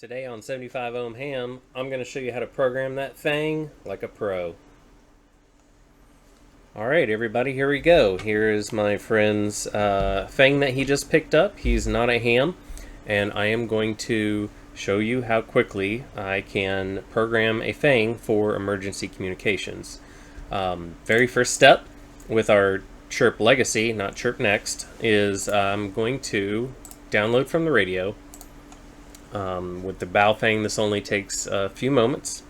Today on 75 ohm ham, I'm going to show you how to program that Feng like a pro. Alright everybody, here we go. Here is my friend's Feng that he just picked up. He's not a ham, and I am going to show you how quickly I can program a Feng for emergency communications. Very first step with our Chirp Legacy, not Chirp Next, is I'm going to download from the radio. With the Baofeng, this only takes a few moments.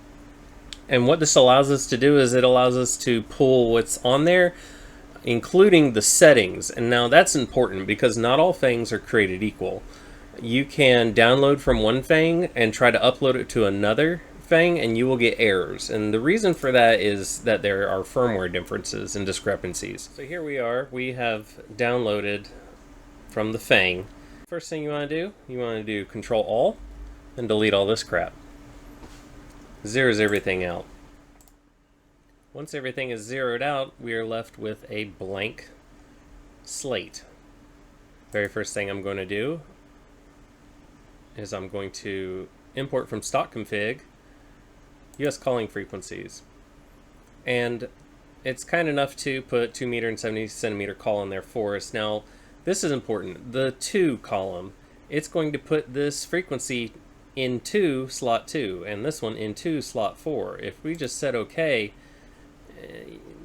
And what this allows us to do is it allows us to pull what's on there, including the settings. And now that's important because not all Fengs are created equal. You can download from one Feng and try to upload it to another Feng, and you will get errors. And the reason for that is that there are firmware differences and discrepancies. So here we are. We have downloaded from the Feng. First thing you want to do, Control All and delete all this crap. Zeroes everything out. Once everything is zeroed out, we are left with a blank slate. Very first thing I'm going to do is I'm going to import from stock config US calling frequencies. And it's kind enough to put 2 meter and 70 centimeter call in there for us. Now, this is important. The 2 column, it's going to put this frequency into slot 2 and this one into slot 4. If we just said OK,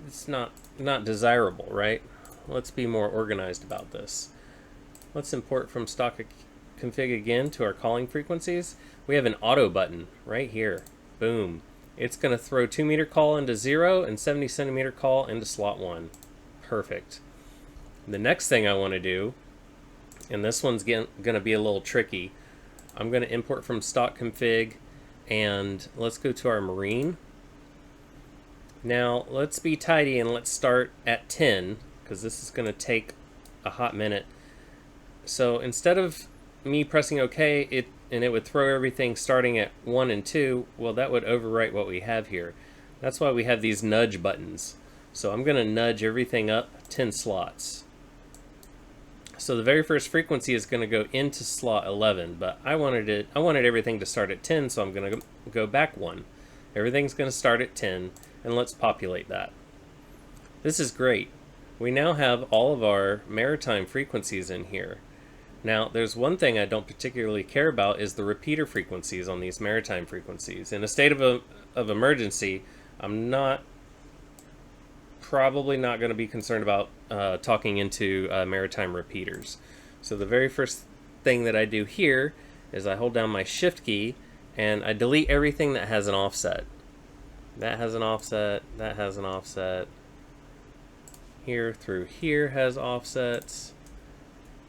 it's not desirable, right? Let's be more organized about this. Let's import from stock config again to our calling frequencies. We have an auto button right here. Boom. It's going to throw 2 meter call into 0 and 70 centimeter call into slot 1. Perfect. The next thing I want to do, and this one's going to be a little tricky, I'm going to import from stock config, and let's go to our marine. Now let's be tidy and let's start at 10 because this is going to take a hot minute. So instead of me pressing OK, it would throw everything starting at 1 and 2, well, that would overwrite what we have here. That's why we have these nudge buttons. So I'm going to nudge everything up 10 slots. So the very first frequency is going to go into slot 11, but I wanted everything to start at 10, so I'm going to go back 1. Everything's going to start at 10, and let's populate that. This is great. We now have all of our maritime frequencies in here. Now, there's one thing I don't particularly care about is the repeater frequencies on these maritime frequencies. In a state of emergency, I'm probably not going to be concerned about talking into maritime repeaters. So the very first thing that I do here is I hold down my shift key and I delete everything that has an offset. That has an offset, that has an offset. Here through here has offsets.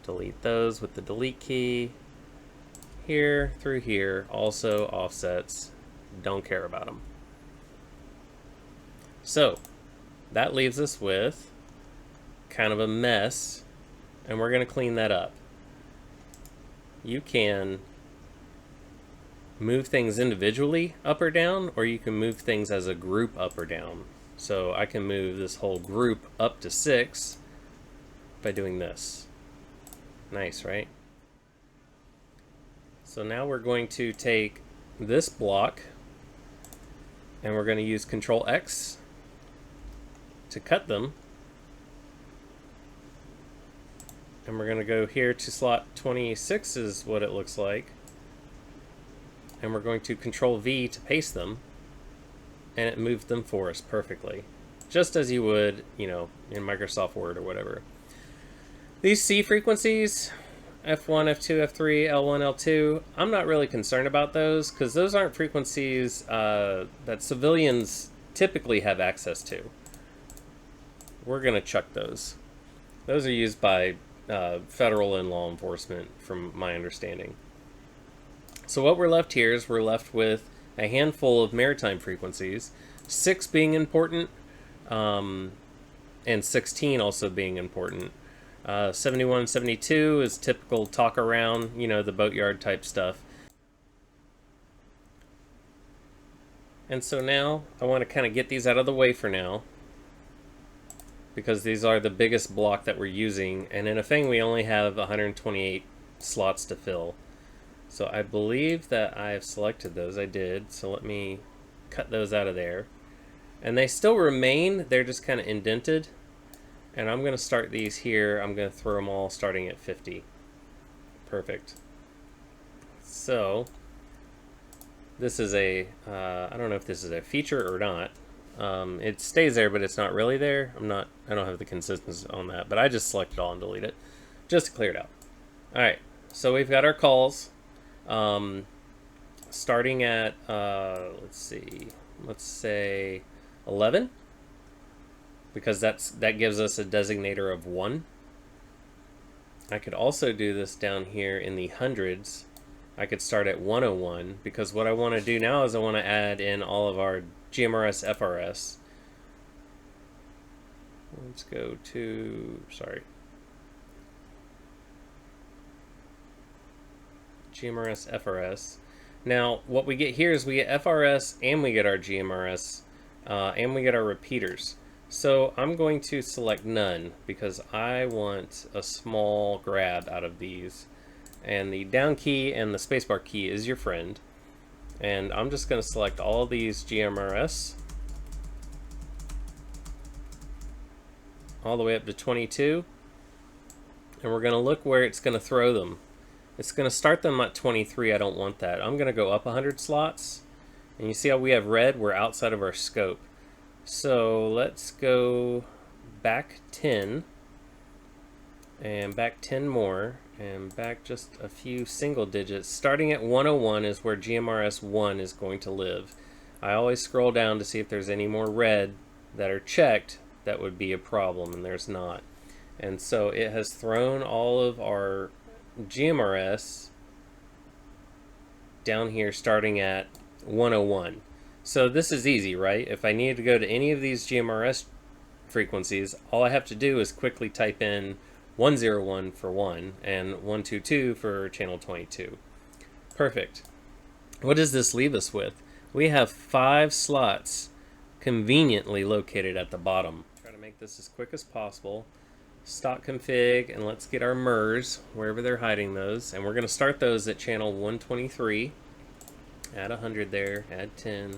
Delete those with the delete key. Here through here also offsets. Don't care about them. So that leaves us with kind of a mess, and we're going to clean that up. You can move things individually up or down, or you can move things as a group up or down. So I can move this whole group up to 6 by doing this. Nice, right? So now we're going to take this block and we're going to use Control X to cut them, and we're going to go here to slot 26 is what it looks like, and we're going to Control V to paste them, and it moved them for us perfectly, just as you would, in Microsoft Word or whatever. These C frequencies, F1, F2, F3, L1, L2, I'm not really concerned about those because those aren't frequencies that civilians typically have access to. We're going to chuck those. Those are used by federal and law enforcement, from my understanding. So what we're left here is we're left with a handful of maritime frequencies, 6 being important, and 16 also being important. 71 and 72 is typical talk around, the boatyard type stuff. And so now I want to kind of get these out of the way for now, because these are the biggest block that we're using, and in a Feng we only have 128 slots to fill. So I believe that I've selected those. I did. So let me cut those out of there. And they still remain. They're just kind of indented. And I'm going to start these here. I'm going to throw them all starting at 50. Perfect. So this is a, I don't know if this is a feature or not. It stays there, but it's not really there. I don't have the consistency on that, but I just select it all and delete it just to clear it out. All right, so we've got our calls. Starting at, let's say 11, because that gives us a designator of 1. I could also do this down here in the hundreds. I could start at 101, because what I want to do now is I want to add in all of our GMRS FRS. Let's go to, GMRS FRS. Now, what we get here is we get FRS and we get our GMRS and we get our repeaters. So I'm going to select none because I want a small grab out of these. And the down key and the spacebar key is your friend. And I'm just going to select all of these GMRS all the way up to 22. And we're going to look where it's going to throw them. It's going to start them at 23. I don't want that. I'm going to go up 100 slots. And you see how we have red? We're outside of our scope. So let's go back 10. And back 10 more. And back just a few single digits. Starting at 101 is where GMRS 1 is going to live. I always scroll down to see if there's any more red that are checked. That would be a problem, and there's not. And so it has thrown all of our GMRS down here starting at 101. So this is easy, right? If I need to go to any of these GMRS frequencies, all I have to do is quickly type in 101 for 1 and 122 for channel 22. Perfect. What does this leave us with? We have 5 slots conveniently located at the bottom. Try to make this as quick as possible. Stock config, and let's get our MERS wherever they're hiding those, and we're going to start those at channel 123. Add 100 there, add 10,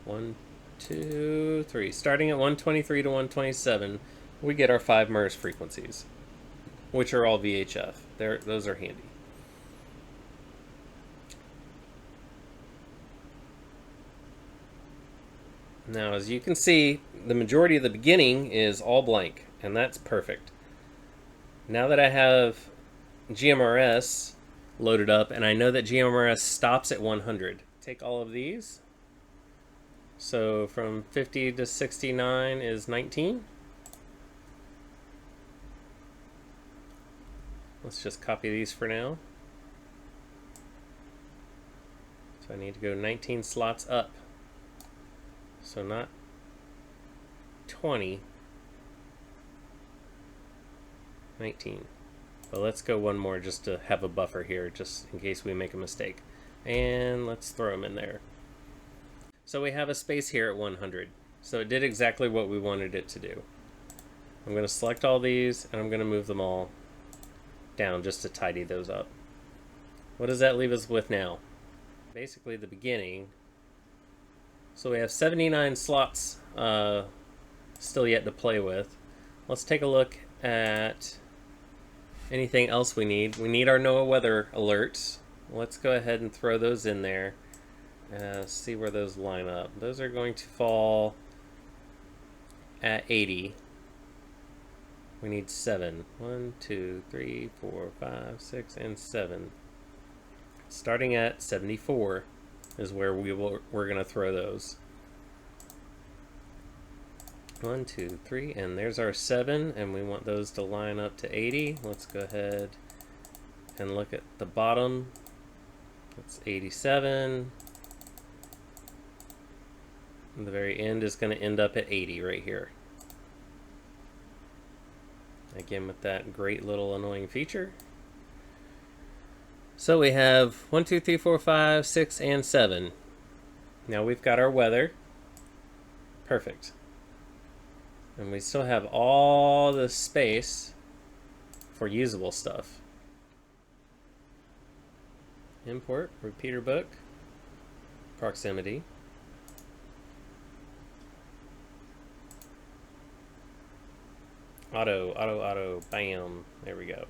1, 2, 3. Starting at 123 to 127, we get our 5 MERS frequencies, which are all VHF. Those are handy. Now, as you can see, the majority of the beginning is all blank, and that's perfect. Now that I have GMRS loaded up, and I know that GMRS stops at 100, take all of these. So from 50 to 69 is 19. Let's just copy these for now. So I need to go 19 slots up. So not 20. 19. But let's go one more just to have a buffer here, just in case we make a mistake. And let's throw them in there. So we have a space here at 100. So it did exactly what we wanted it to do. I'm going to select all these, and I'm going to move them all down just to tidy those up. What does that leave us with now? Basically the beginning. So we have 79 slots still yet to play with. Let's take a look at anything else we need. We need our NOAA weather alerts. Let's go ahead and throw those in there. See where those line up. Those are going to fall at 80. We need 7. 1, 2, 3, 4, 5, 6, and 7. Starting at 74 is where we're going to throw those. 1, 2, 3, and there's our 7, and we want those to line up to 80. Let's go ahead and look at the bottom. That's 87. And the very end is going to end up at 80 right here. Again, with that great little annoying feature. So we have 1, 2, 3, 4, 5, 6, and 7. Now we've got our weather. Perfect. And we still have all the space for usable stuff. Import, repeater book, proximity. Auto, bam, there we go.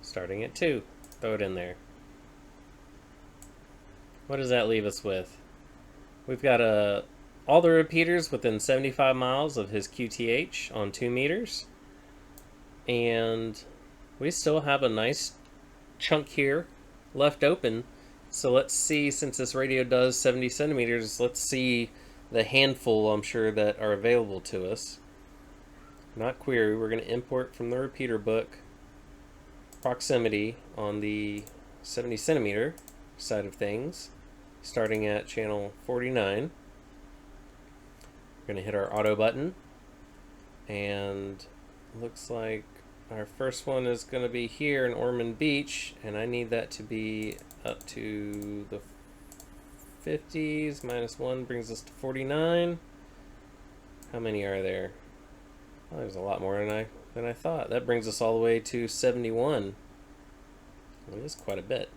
Starting at 2, throw it in there. What does that leave us with? We've got all the repeaters within 75 miles of his QTH on 2 meters. And we still have a nice chunk here left open. So let's see, since this radio does 70 centimeters, let's see the handful, I'm sure, that are available to us. Not query, we're going to import from the repeater book proximity on the 70 centimeter side of things, starting at channel 49. We're going to hit our auto button, and looks like our first one is going to be here in Ormond Beach, and I need that to be up to the 50s. -1 brings us to 49. How many are there? Oh, there's a lot more than I thought. That brings us all the way to 71. Well, it is quite a bit.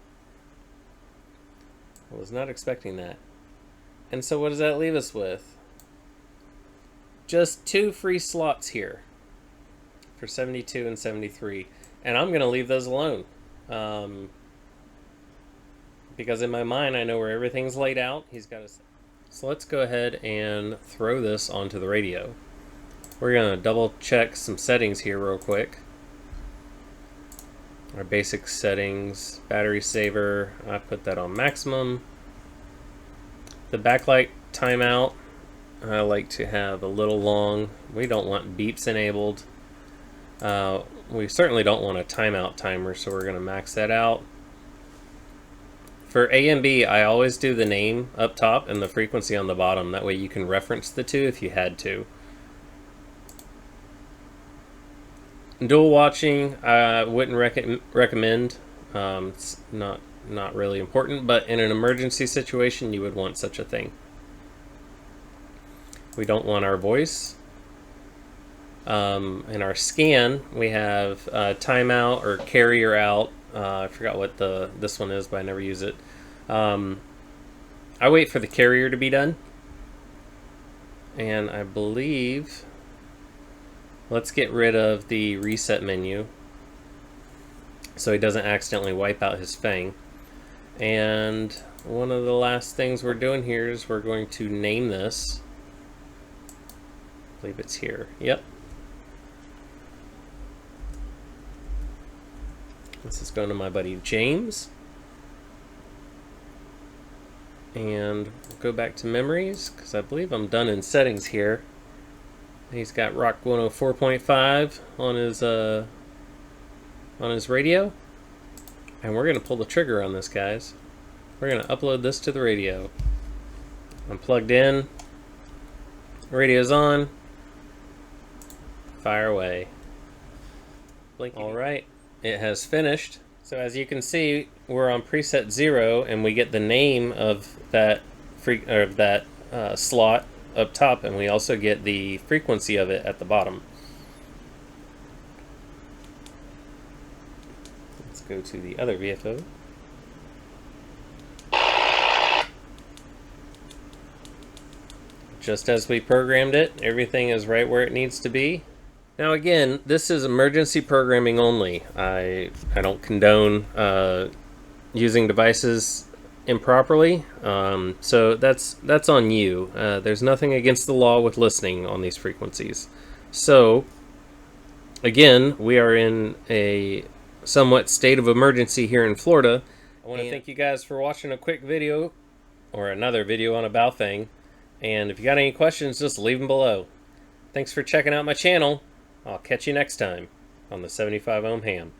I was not expecting that. And so what does that leave us with? Just 2 free slots here for 72 and 73. And I'm going to leave those alone. Because in my mind, I know where everything's laid out. He's got a... So let's go ahead and throw this onto the radio. We're going to double check some settings here real quick. Our basic settings, battery saver, I put that on maximum. The backlight timeout, I like to have a little long. We don't want beeps enabled. We certainly don't want a timeout timer, so we're going to max that out. For A and B, I always do the name up top and the frequency on the bottom. That way you can reference the two if you had to. Dual watching, I wouldn't recommend. It's not really important, but in an emergency situation, you would want such a thing. We don't want our voice. In our scan, we have timeout or carrier out. I forgot what this one is, but I never use it. I wait for the carrier to be done. And I believe... Let's get rid of the reset menu so he doesn't accidentally wipe out his Feng. And one of the last things we're doing here is we're going to name this. I believe it's here. Yep. This is going to my buddy James. And we'll go back to memories because I believe I'm done in settings here. He's got Rock 104.5 on his radio, and we're going to pull the trigger on this, guys. We're going to upload this to the radio. I'm plugged in. Radio's on. Fire away. All right, it has finished. So as you can see, we're on preset 0, and we get the name of that slot up top, and we also get the frequency of it at the bottom. Let's go to the other VFO. Just as we programmed it, everything is right where it needs to be. Now again, this is emergency programming only. I don't condone using devices improperly, so that's on you. There's nothing against the law with listening on these frequencies. So again, we are in a somewhat state of emergency here in Florida. I want to thank you guys for watching a quick video or another video on a Baofeng, and if you got any questions, just leave them below. Thanks for checking out my channel. I'll catch you next time on the 75 ohm ham.